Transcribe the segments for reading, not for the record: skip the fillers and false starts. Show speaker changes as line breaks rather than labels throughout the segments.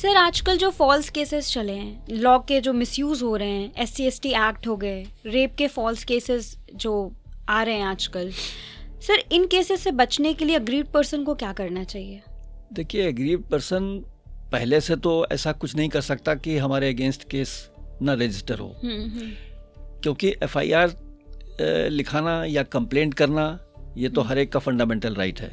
Sir आजकल जो false cases चले हैं, लॉ के जो मिसयूज हो रहे हैं, SC/ST एक्ट हो गए, रेप के फॉल्स केसेस जो आ रहे हैं आजकल, सर इन केसेस से बचने के लिए अग्रीड पर्सन को क्या करना चाहिए?
देखिए, अग्रीड पर्सन पहले से तो ऐसा कुछ नहीं कर सकता कि हमारे अगेंस्ट केस ना रजिस्टर हो, क्योंकि FIR लिखाना या कंप्लेंट करना ये तो हर एक का फंडामेंटल राइट है।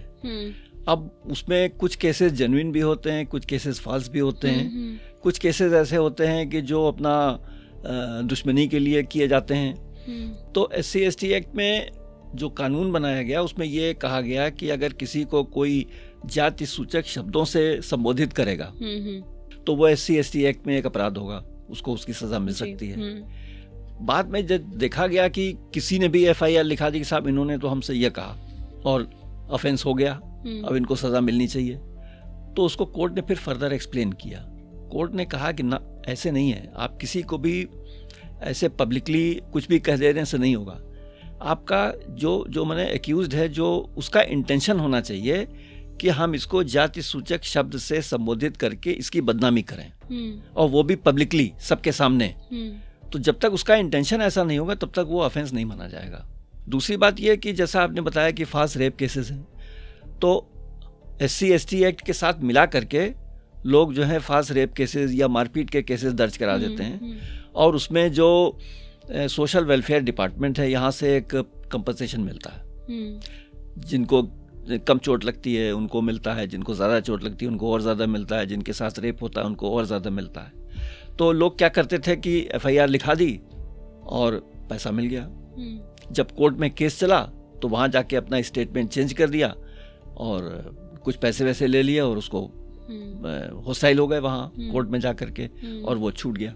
अब उसमें कुछ केसेस जेन्युइन भी होते हैं, कुछ केसेस फॉल्स भी होते हैं, कुछ केसेस ऐसे होते हैं कि जो अपना दुश्मनी के लिए किए जाते हैं। तो SC/ST एक्ट में जो कानून बनाया गया उसमें ये कहा गया कि अगर किसी को कोई जाति सूचक शब्दों से संबोधित करेगा तो वो SC/ST एक्ट में एक अपराध होगा, उसको उसकी सजा मिल सकती है। बाद में जब देखा गया कि किसी ने भी FIR लिखा दी कि साहब इन्होंने तो हमसे ये कहा और ऑफेंस हो गया, अब इनको सजा मिलनी चाहिए, तो उसको कोर्ट ने फिर फर्दर एक्सप्लेन किया। कोर्ट ने कहा कि ना, ऐसे नहीं है, आप किसी को भी ऐसे पब्लिकली कुछ भी कह देने से नहीं होगा। आपका जो मैंने एक्यूज्ड है, जो उसका इंटेंशन होना चाहिए कि हम इसको जाति सूचक शब्द से संबोधित करके इसकी बदनामी करें, और वो भी पब्लिकली सबके सामने। तो जब तक उसका इंटेंशन ऐसा नहीं होगा तब तक वो ऑफेंस नहीं माना जाएगा। दूसरी बात यह कि जैसा आपने बताया कि फास्ट रेप केसेस हैं, तो SC/ST एक्ट के साथ मिला करके लोग जो है फास्ट रेप केसेस या मारपीट के केसेस दर्ज करा देते हैं, और उसमें जो सोशल वेलफेयर डिपार्टमेंट है यहाँ से एक कंपनसेशन मिलता है। जिनको कम चोट लगती है उनको मिलता है, जिनको ज़्यादा चोट लगती है उनको और ज़्यादा मिलता है, जिनके साथ रेप होता है उनको और ज़्यादा मिलता है। तो लोग क्या करते थे कि FIR लिखा दी और पैसा मिल गया। जब कोर्ट में केस चला तो वहाँ जाके अपना स्टेटमेंट चेंज कर दिया और कुछ पैसे वैसे ले लिए और उसको हॉस्टाइल हो गए वहाँ कोर्ट में जा कर के, और वो छूट गया।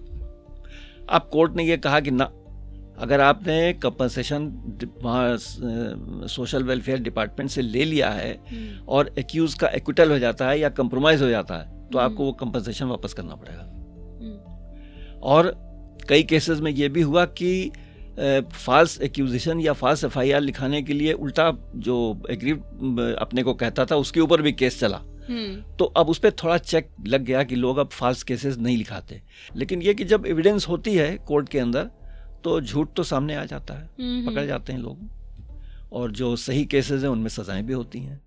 अब कोर्ट ने ये कहा कि ना, अगर आपने कंपनसेशन वहाँ सोशल वेलफेयर डिपार्टमेंट से ले लिया है और एक्यूज का एक्विटल हो जाता है या कंप्रोमाइज हो जाता है तो आपको वो कंपनसेशन वापस करना पड़ेगा। और कई केसेस में ये भी हुआ कि फॉल्स एक्यूजेशन या फॉल्स FIR लिखाने के लिए उल्टा जो एग्रीड अपने को कहता था उसके ऊपर भी केस चला। तो अब उस पर थोड़ा चेक लग गया कि लोग अब फॉल्स केसेस नहीं लिखाते। लेकिन ये कि जब एविडेंस होती है कोर्ट के अंदर तो झूठ तो सामने आ जाता है, पकड़े जाते हैं लोग, और जो सही केसेस हैं उनमें सजाएं भी होती हैं।